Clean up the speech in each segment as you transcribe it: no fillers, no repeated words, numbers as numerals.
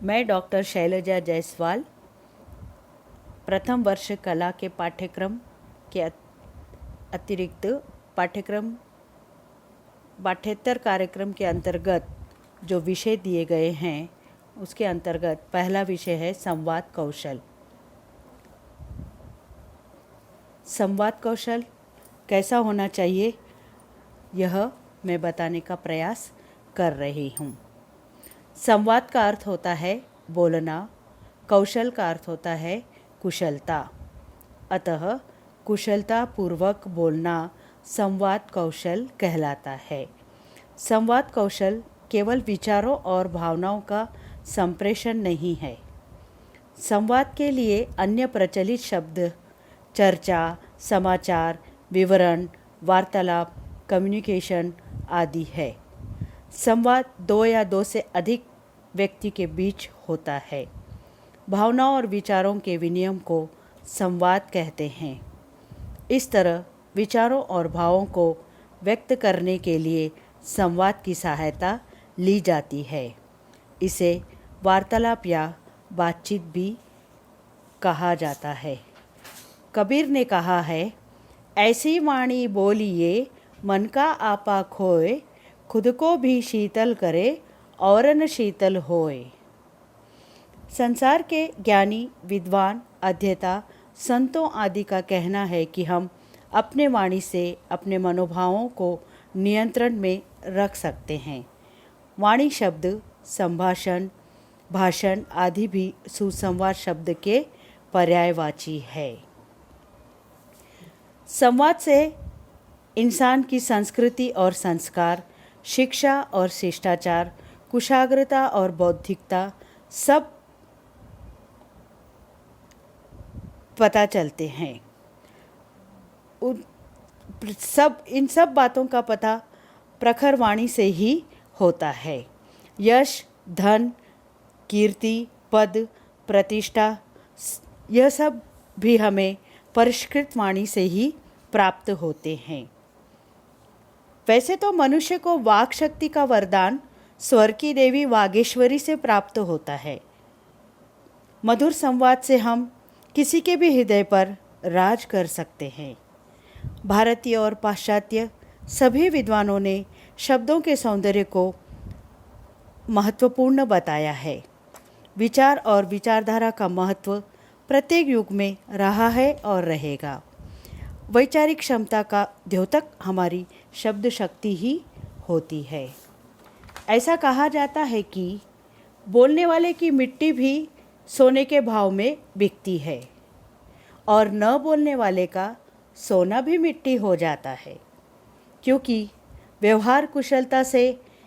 मैं डॉक्टर शैलजा जायसवाल प्रथम वर्ष कला के पाठ्यक्रम के अतिरिक्त पाठ्येतर कार्यक्रम के अंतर्गत जो विषय दिए गए हैं उसके अंतर्गत पहला विषय है संवाद कौशल। संवाद कौशल कैसा होना चाहिए यह मैं बताने का प्रयास कर रही हूँ। संवाद का अर्थ होता है बोलना, कौशल का अर्थ होता है कुशलता। अतः कुशलता पूर्वक बोलना संवाद कौशल कहलाता है। संवाद कौशल केवल विचारों और भावनाओं का संप्रेषण नहीं है। संवाद के लिए अन्य प्रचलित शब्द चर्चा, समाचार, विवरण, वार्तालाप, कम्युनिकेशन आदि है। संवाद दो या दो से अधिक व्यक्ति के बीच होता है। भावनाओं और विचारों के विनिमय को संवाद कहते हैं। इस तरह विचारों और भावों को व्यक्त करने के लिए संवाद की सहायता ली जाती है। इसे वार्तालाप या बातचीत भी कहा जाता है। कबीर ने कहा है, ऐसी वाणी बोलिए मन का आपा खोए, खुद को भी शीतल करे और न शीतल होए। संसार के ज्ञानी, विद्वान, अध्येता, संतों आदि का कहना है कि हम अपने वाणी से अपने मनोभावों को नियंत्रण में रख सकते हैं। वाणी शब्द संभाषण, भाषण आदि भी सुसंवाद शब्द के पर्यायवाची है। संवाद से इंसान की संस्कृति और संस्कार, शिक्षा और शिष्टाचार, कुशाग्रता और बौद्धिकता सब पता चलते हैं। इन सब बातों का पता प्रखर वाणी से ही होता है। यश, धन, कीर्ति, पद, प्रतिष्ठा यह सब भी हमें परिष्कृत वाणी से ही प्राप्त होते हैं। वैसे तो मनुष्य को वाक शक्ति का वरदान स्वर की देवी वागेश्वरी से प्राप्त होता है। मधुर संवाद से हम किसी के भी हृदय पर राज कर सकते हैं। भारतीय और पाश्चात्य सभी विद्वानों ने शब्दों के सौंदर्य को महत्वपूर्ण बताया है। विचार और विचारधारा का महत्व प्रत्येक युग में रहा है और रहेगा। वैचारिक क्षमता का द्योतक हमारी शब्द शक्ति ही होती है। ऐसा कहा जाता है कि बोलने वाले की मिट्टी भी सोने के भाव में बिकती है और न बोलने वाले का सोना भी मिट्टी हो जाता है, क्योंकि व्यवहार कुशलता से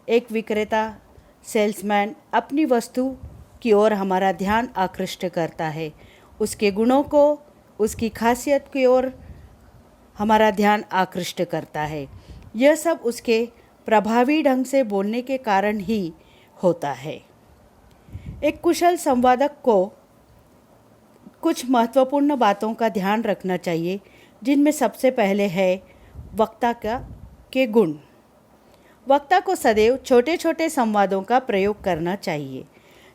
एक विक्रेता, सेल्समैन अपनी वस्तु की ओर हमारा ध्यान आकृष्ट करता है। उसके गुणों को, उसकी खासियत की ओर हमारा ध्यान आकृष्ट करता है। यह सब उसके प्रभावी ढंग से बोलने के कारण ही होता है। एक कुशल संवादक को कुछ महत्वपूर्ण बातों का ध्यान रखना चाहिए, जिनमें सबसे पहले है वक्ता के गुण। वक्ता को सदैव छोटे छोटे संवादों का प्रयोग करना चाहिए,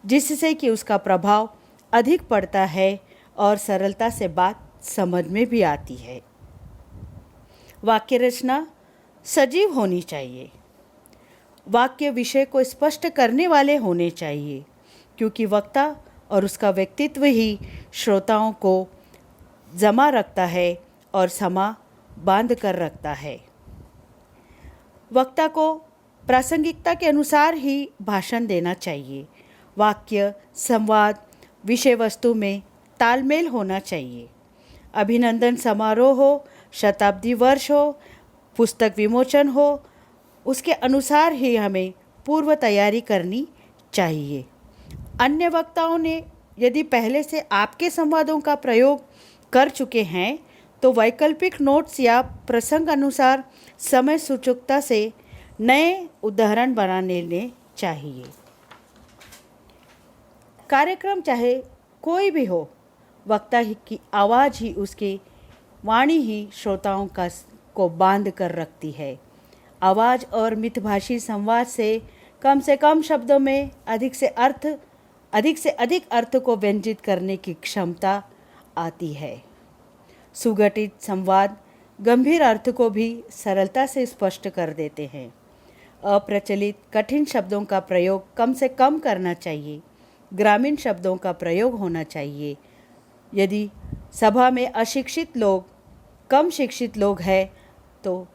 जिससे कि उसका प्रभाव अधिक पड़ता है और सरलता से बात समझ में भी आती है। वाक्य रचना सजीव होनी चाहिए। वाक्य विषय को स्पष्ट करने वाले होने चाहिए, क्योंकि वक्ता और उसका व्यक्तित्व ही श्रोताओं को जमा रखता है और समा बांध कर रखता है। वक्ता को प्रासंगिकता के अनुसार ही भाषण देना चाहिए। वाक्य, संवाद, विषय वस्तु में तालमेल होना चाहिए। अभिनंदन समारोह हो, शताब्दी वर्ष हो, पुस्तक विमोचन हो, उसके अनुसार ही हमें पूर्व तैयारी करनी चाहिए। अन्य वक्ताओं ने यदि पहले से आपके संवादों का प्रयोग कर चुके हैं तो वैकल्पिक नोट्स या प्रसंग अनुसार समय सूचकता से नए उदाहरण बना लेने चाहिए। कार्यक्रम चाहे कोई भी हो, वक्ता की आवाज़ ही, उसकी वाणी ही श्रोताओं को बांध कर रखती है। आवाज़ और मितभाषी संवाद से कम शब्दों में अधिक से अर्थ अधिक से अधिक अर्थ को व्यंजित करने की क्षमता आती है। सुगठित संवाद गंभीर अर्थ को भी सरलता से स्पष्ट कर देते हैं। अप्रचलित कठिन शब्दों का प्रयोग कम से कम करना चाहिए। ग्रामीण शब्दों का प्रयोग होना चाहिए। यदि सभा में अशिक्षित लोग, कम शिक्षित लोग हैं तो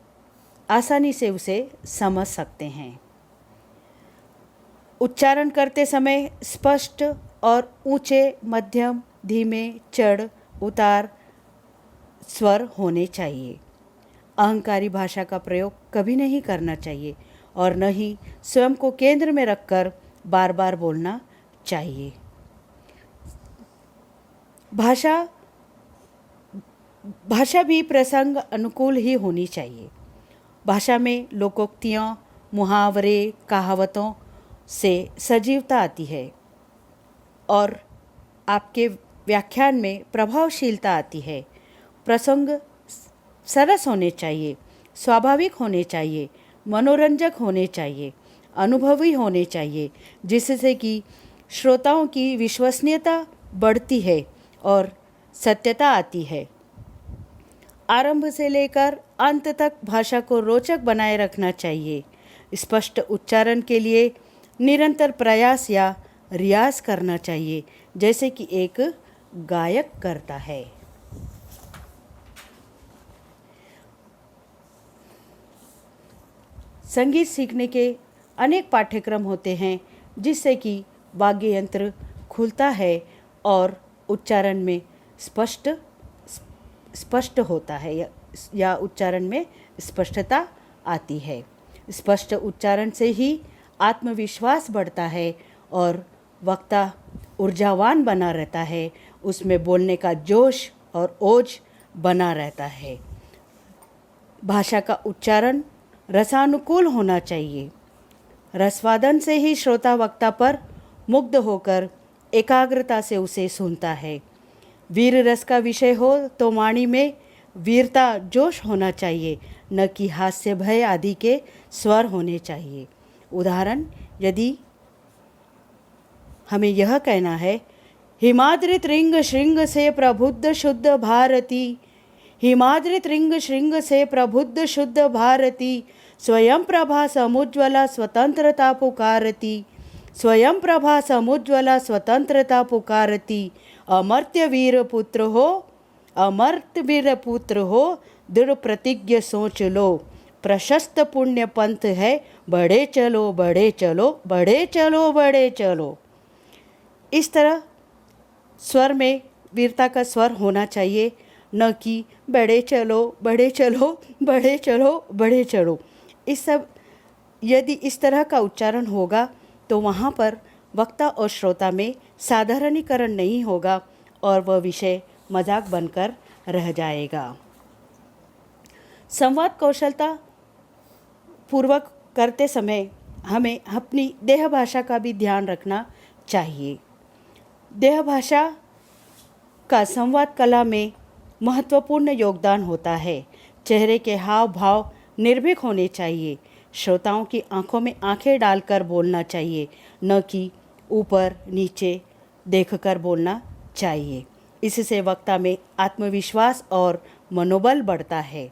आसानी से उसे समझ सकते हैं। उच्चारण करते समय स्पष्ट और ऊंचे, मध्यम, धीमे, चढ़ उतार स्वर होने चाहिए। अहंकारी भाषा का प्रयोग कभी नहीं करना चाहिए और न ही स्वयं को केंद्र में रखकर बार बार बोलना चाहिए। भाषा भी प्रसंग अनुकूल ही होनी चाहिए। भाषा में लोकोक्तियाँ, मुहावरे, कहावतों से सजीवता आती है और आपके व्याख्यान में प्रभावशीलता आती है। प्रसंग सरस होने चाहिए, स्वाभाविक होने चाहिए, मनोरंजक होने चाहिए, अनुभवी होने चाहिए, जिससे कि श्रोताओं की विश्वसनीयता बढ़ती है और सत्यता आती है। आरंभ से लेकर अंत तक भाषा को रोचक बनाए रखना चाहिए। स्पष्ट उच्चारण के लिए निरंतर प्रयास या रियाज करना चाहिए, जैसे कि एक गायक करता है। संगीत सीखने के अनेक पाठ्यक्रम होते हैं, जिससे कि वाद्य यंत्र खुलता है और उच्चारण में स्पष्ट होता है या उच्चारण में स्पष्टता आती है। स्पष्ट उच्चारण से ही आत्मविश्वास बढ़ता है और वक्ता ऊर्जावान बना रहता है, उसमें बोलने का जोश और ओज बना रहता है। भाषा का उच्चारण रसानुकूल होना चाहिए। रसवादन से ही श्रोता वक्ता पर मुग्ध होकर एकाग्रता से उसे सुनता है। वीर रस का विषय हो तो वाणी में वीरता, जोश होना चाहिए, न कि हास्य, भय आदि के स्वर होने चाहिए। उदाहरण, यदि हमें यह कहना है, हिमाद्रित रिंग श्रृंग से प्रबुद्ध शुद्ध भारती, हिमाद्रित रिंग श्रृंग से प्रबुद्ध शुद्ध भारती, स्वयं प्रभा समुज्ज्वला स्वतंत्रता पुकारती, स्वयं प्रभा समुज्ज्वला स्वतंत्रता पुकारती, अमर्त्य वीर पुत्र हो, अमर्त्य वीर पुत्र हो, दृढ़ प्रतिज्ञ सोच लो, प्रशस्त पुण्य पंथ है, बढ़े चलो बढ़े चलो बढ़े चलो बढ़े चलो। इस तरह स्वर में वीरता का स्वर होना चाहिए, न कि बढ़े चलो बढ़े चलो बढ़े चलो बढ़े चलो। यदि इस तरह का उच्चारण होगा तो वहाँ पर वक्ता और श्रोता में साधारणीकरण नहीं होगा और वह विषय मजाक बनकर रह जाएगा। संवाद कौशलता पूर्वक करते समय हमें अपनी देह भाषा का भी ध्यान रखना चाहिए। देह भाषा का संवाद कला में महत्वपूर्ण योगदान होता है। चेहरे के हाव भाव निर्भीक होने चाहिए। श्रोताओं की आंखों में आंखें डालकर बोलना चाहिए, न कि ऊपर नीचे देखकर बोलना चाहिए। इससे वक्ता में आत्मविश्वास और मनोबल बढ़ता है।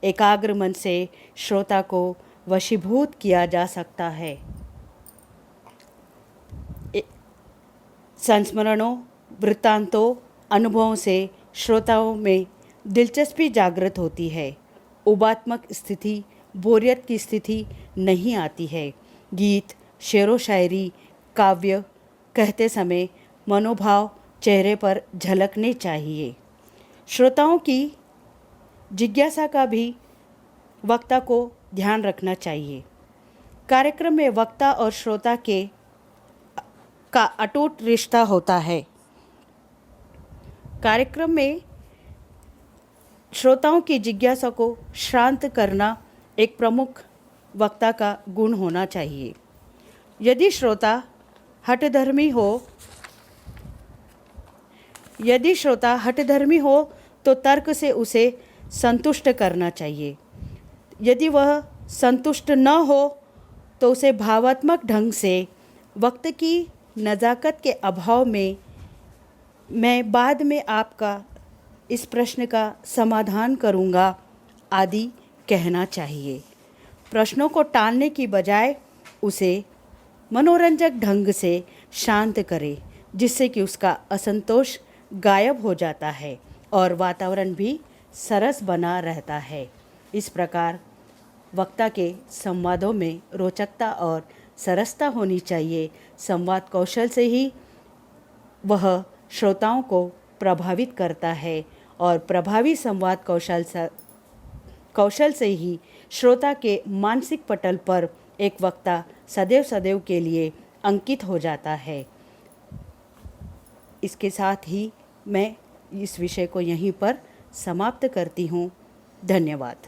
एकाग्र मन से श्रोता को वशीभूत किया जा सकता है। संस्मरणों, वृत्तांतों, अनुभवों से श्रोताओं में दिलचस्पी जागृत होती है। उबात्मक स्थिति, बोरियत की स्थिति नहीं आती है। गीत, शेरो शायरी, काव्य कहते समय मनोभाव चेहरे पर झलकने चाहिए। श्रोताओं की जिज्ञासा का भी वक्ता को ध्यान रखना चाहिए। कार्यक्रम में वक्ता और श्रोता का अटूट रिश्ता होता है। कार्यक्रम में श्रोताओं की जिज्ञासा को शांत करना एक प्रमुख वक्ता का गुण होना चाहिए। यदि श्रोता हठधर्मी हो तो तर्क से उसे संतुष्ट करना चाहिए। यदि वह संतुष्ट न हो तो उसे भावात्मक ढंग से वक्त की नज़ाकत के अभाव में मैं बाद में आपका इस प्रश्न का समाधान करूँगा आदि कहना चाहिए। प्रश्नों को टालने की बजाय उसे मनोरंजक ढंग से शांत करें, जिससे कि उसका असंतोष गायब हो जाता है और वातावरण भी सरस बना रहता है। इस प्रकार वक्ता के संवादों में रोचकता और सरसता होनी चाहिए। संवाद कौशल से ही वह श्रोताओं को प्रभावित करता है और प्रभावी संवाद कौशल से ही श्रोता के मानसिक पटल पर एक वक्ता सदैव सदैव के लिए अंकित हो जाता है। इसके साथ ही मैं इस विषय को यहीं पर समाप्त करती हूँ। धन्यवाद।